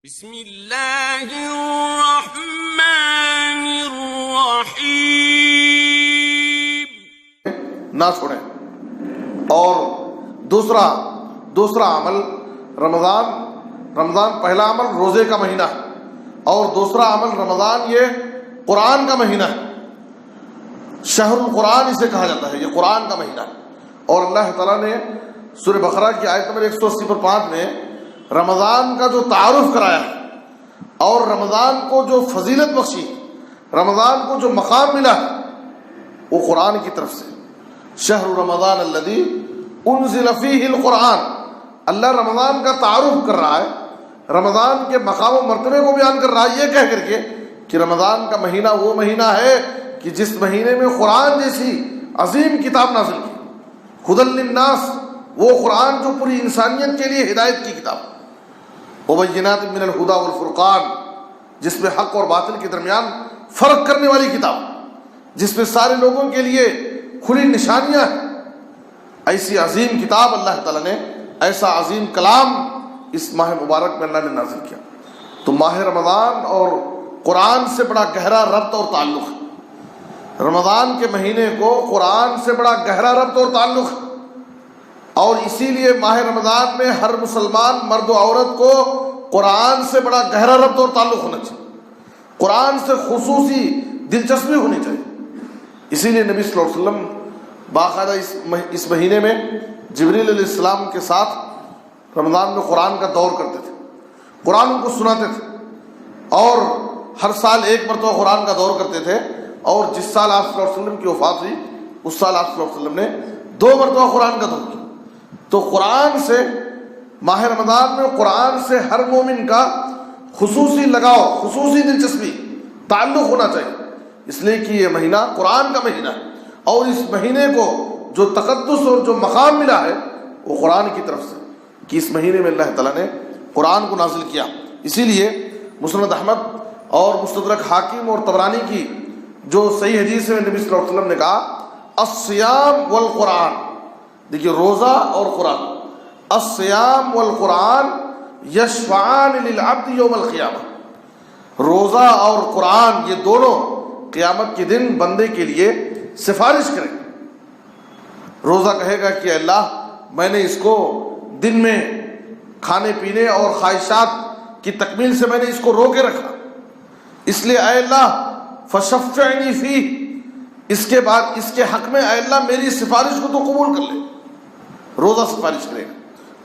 بسم اللہ الرحمن الرحیم نہ چھوڑیں۔ اور دوسرا عمل رمضان پہلا عمل روزے کا مہینہ ہے، اور دوسرا عمل رمضان یہ قرآن کا مہینہ ہے، شہر القرآن اسے کہا جاتا ہے، یہ قرآن کا مہینہ ہے۔ اور اللہ تعالیٰ نے سورہ بقرہ کی آیت نمبر 180 پر 5 میں رمضان کا جو تعارف کرایا ہے اور رمضان کو جو فضیلت بخشی، رمضان کو جو مقام ملا ہے، وہ قرآن کی طرف سے۔ شہر رمضان الذی انزل فیہ القرآن، اللہ رمضان کا تعارف کر رہا ہے، رمضان کے مقام و مرتبے کو بیان کر رہا ہے، یہ کہہ کر کے کہ رمضان کا مہینہ وہ مہینہ ہے کہ جس مہینے میں قرآن جیسی عظیم کتاب نازل کی، ھدی للناس، وہ قرآن جو پوری انسانیت کے لیے ہدایت کی کتاب، وبینات من الہدی والفرقان، جس میں حق اور باطل کے درمیان فرق کرنے والی کتاب، جس میں سارے لوگوں کے لیے کھلی نشانیاں ہیں۔ ایسی عظیم کتاب اللہ تعالیٰ نے، ایسا عظیم کلام اس ماہ مبارک میں اللہ نے نازل کیا۔ تو ماہ رمضان اور قرآن سے بڑا گہرا ربط اور تعلق ہے، رمضان کے مہینے کو قرآن سے بڑا گہرا ربط اور تعلق ہے، اور اسی لیے ماہ رمضان میں ہر مسلمان مرد و عورت کو قرآن سے بڑا گہرا ربط اور تعلق ہونا چاہیے، قرآن سے خصوصی دلچسپی ہونی چاہیے۔ اسی لیے نبی صلی اللہ علیہ وسلم باقاعدہ اس مہینے میں جبریل علیہ السلام کے ساتھ رمضان میں قرآن کا دور کرتے تھے، قرآن ان کو سناتے تھے، اور ہر سال ایک مرتبہ قرآن کا دور کرتے تھے، اور جس سال آپ صلی اللہ علیہ وسلم کی وفات ہوئی اس سال آپ صلی اللہ علیہ وسلم نے 2 مرتبہ قرآن کا دور کیا۔ تو قرآن سے، ماہ رمضان میں قرآن سے ہر مومن کا خصوصی لگاؤ، خصوصی دلچسپی، تعلق ہونا چاہیے، اس لیے کہ یہ مہینہ قرآن کا مہینہ ہے، اور اس مہینے کو جو تقدس اور جو مقام ملا ہے وہ قرآن کی طرف سے، کہ اس مہینے میں اللہ تعالیٰ نے قرآن کو نازل کیا۔ اسی لیے مسند احمد اور مستدرک حاکم اور طبرانی کی جو صحیح حدیث میں نبی صلی اللہ علیہ وسلم نے کہا الصیام والقرآن، دیکھیے روزہ اور قرآن، الصیام والقرآن یشفعان للعبد یوم القیامہ، روزہ اور قرآن یہ دونوں قیامت کے دن بندے کے لیے سفارش کریں گے۔ روزہ کہے گا کہ اللہ میں نے اس کو دن میں کھانے پینے اور خواہشات کی تکمیل سے میں نے اس کو روکے رکھا، اس لیے اے اللہ فشفعنی فیہ، اس کے بعد اس کے حق میں اے اللہ میری سفارش کو تو قبول کر لے۔ روزہ سفارش کرے گا،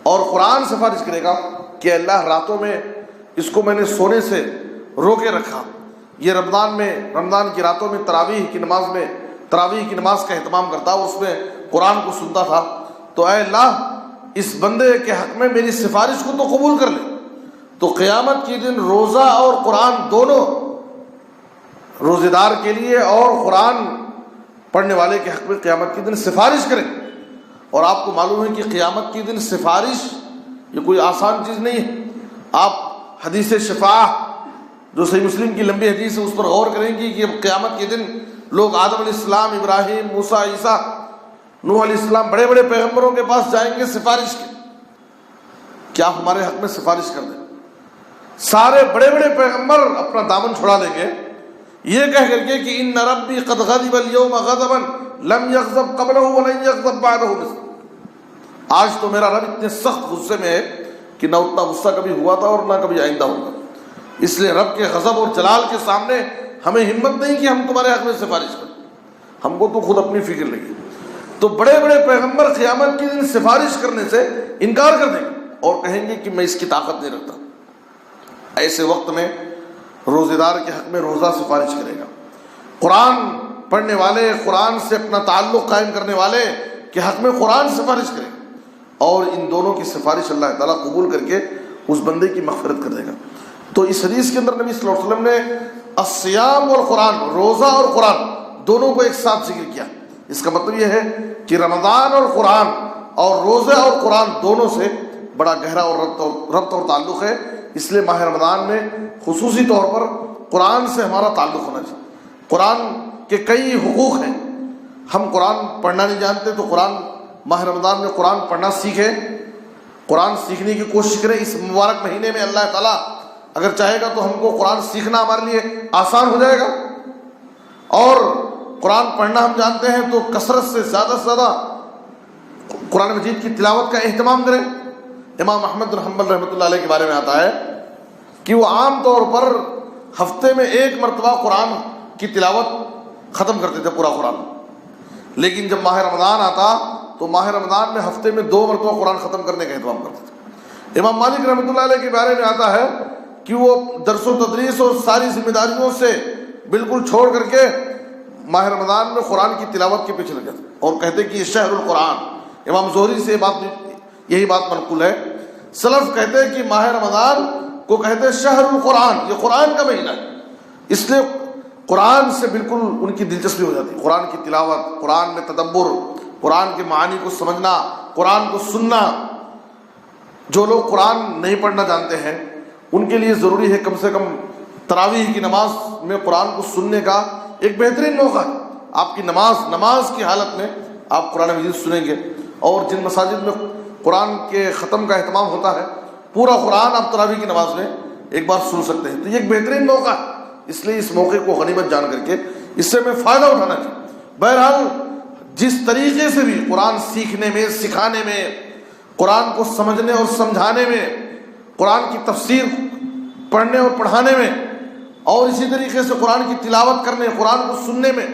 اور قرآن سفارش کرے گا کہ اللہ راتوں میں اس کو میں نے سونے سے روکے رکھا، یہ رمضان کی راتوں میں تراویح کی نماز کا اہتمام کرتا، اس میں قرآن کو سنتا تھا، تو اے اللہ اس بندے کے حق میں میری سفارش کو تو قبول کر لے۔ تو قیامت کے دن روزہ اور قرآن دونوں روزے دار کے لیے اور قرآن پڑھنے والے کے حق میں قیامت کے دن سفارش کریں۔ اور آپ کو معلوم ہے کہ قیامت کے دن سفارش یہ کوئی آسان چیز نہیں ہے۔ آپ حدیث شفاعہ جو صحیح مسلم کی لمبی حدیث ہے اس پر غور کریں گے کہ قیامت کے دن لوگ آدم علیہ السلام، ابراہیم، موسیٰ، عیسیٰ، نوح علیہ السلام، بڑے بڑے پیغمبروں کے پاس جائیں گے سفارش کے، کیا آپ ہمارے حق میں سفارش کر دیں؟ سارے بڑے بڑے پیغمبر اپنا دامن چھڑا دیں گے یہ کہہ کر کے کہ ان ربی قد غضب اليوم غضبا لم یغضب قبلہ ولن یغضب بعدہ مثلہ، آج تو میرا رب اتنے سخت غصے میں ہے کہ نہ اتنا غصہ کبھی ہوا تھا اور نہ کبھی آئندہ ہوگا، اس لیے رب کے غضب اور جلال کے سامنے ہمیں ہمت نہیں کہ ہم تمہارے حق میں سفارش کریں، ہم کو تو خود اپنی فکر لگی۔ تو بڑے بڑے پیغمبر قیامت کے دن سفارش کرنے سے انکار کر دیں گے اور کہیں گے کہ میں اس کی طاقت نہیں رکھتا۔ ایسے وقت میں روزے دار کے حق میں روزہ سفارش کرے گا، قرآن پڑھنے والے، قرآن سے اپنا تعلق قائم کرنے والے کے حق میں قرآن سفارش کرے گا، اور ان دونوں کی سفارش اللہ تعالیٰ قبول کر کے اس بندے کی مغفرت کر دے گا۔ تو اس حدیث کے اندر نبی صلی اللہ علیہ وسلم نے الصیام والقرآن، روزہ اور قرآن دونوں کو ایک ساتھ ذکر کیا۔ اس کا مطلب یہ ہے کہ رمضان اور قرآن اور روزہ اور قرآن دونوں سے بڑا گہرا اور ربط اور تعلق ہے، اس لیے ماہ رمضان میں خصوصی طور پر قرآن سے ہمارا تعلق ہونا چاہیے۔ قرآن کے کئی حقوق ہیں، ہم قرآن پڑھنا نہیں جانتے تو قرآن ماہ رمضان میں قرآن پڑھنا سیکھیں، قرآن سیکھنے کی کوشش کریں۔ اس مبارک مہینے میں اللہ تعالیٰ اگر چاہے گا تو ہم کو قرآن سیکھنا ہمارے لیے آسان ہو جائے گا، اور قرآن پڑھنا ہم جانتے ہیں تو کثرت سے زیادہ قرآن مجید کی تلاوت کا اہتمام کریں۔ امام احمد بن حنبل رحمۃ اللہ علیہ کے بارے میں آتا ہے کہ وہ عام طور پر ہفتے میں 1 مرتبہ قرآن کی تلاوت ختم کرتے تھے، پورا قرآن، لیکن جب ماہ رمضان آتا تو ماہ رمضان میں ہفتے میں 2 مرتبہ قرآن ختم کرنے کا اہتمام کرتے تھے۔ امام مالک رحمۃ اللہ علیہ کے بارے میں آتا ہے کہ وہ درس و تدریس اور ساری ذمہ داریوں سے بالکل چھوڑ کر کے ماہ رمضان میں قرآن کی تلاوت کے پیچھے لگے تھے، اور کہتے کہ یہ شہر القرآن۔ امام زہری سے یہی بات منقول ہے۔ سلف کہتے ہیں کہ ماہ رمضان کو کہتے ہیں شہر القرآن، یہ قرآن کا مہینہ ہے، اس لیے قرآن سے بالکل ان کی دلچسپی ہو جاتی ہے، قرآن کی تلاوت، قرآن میں تدبر، قرآن کے معانی کو سمجھنا، قرآن کو سننا۔ جو لوگ قرآن نہیں پڑھنا جانتے ہیں ان کے لیے ضروری ہے کم سے کم تراویح کی نماز میں قرآن کو سننے کا ایک بہترین موقع ہے۔ آپ کی نماز کی حالت میں آپ قرآن مجید سنیں گے، اور جن مساجد میں قرآن کے ختم کا اہتمام ہوتا ہے پورا قرآن آپ تراویح کی نماز میں ایک بار سن سکتے ہیں، تو یہ ایک بہترین موقع ہے۔ اس لیے اس موقع کو غنیمت جان کر کے اس سے میں فائدہ اٹھانا چاہیے۔ بہرحال جس طریقے سے بھی قرآن سیکھنے میں، سکھانے میں، قرآن کو سمجھنے اور سمجھانے میں، قرآن کی تفسیر پڑھنے اور پڑھانے میں، اور اسی طریقے سے قرآن کی تلاوت کرنے، قرآن کو سننے میں،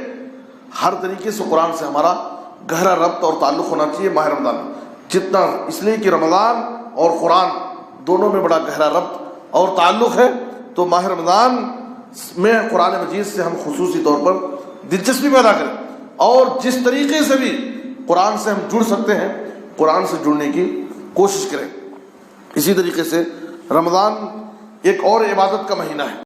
ہر طریقے سے قرآن سے ہمارا گہرا ربط اور تعلق ہونا چاہیے ماہ رمضان میں۔ جتنا اس لیے کہ رمضان اور قرآن دونوں میں بڑا گہرا ربط اور تعلق ہے، تو ماہ رمضان میں قرآن مجید سے ہم خصوصی طور پر دلچسپی پیدا کریں، اور جس طریقے سے بھی قرآن سے ہم جڑ سکتے ہیں قرآن سے جڑنے کی کوشش کریں۔ اسی طریقے سے رمضان ایک اور عبادت کا مہینہ ہے۔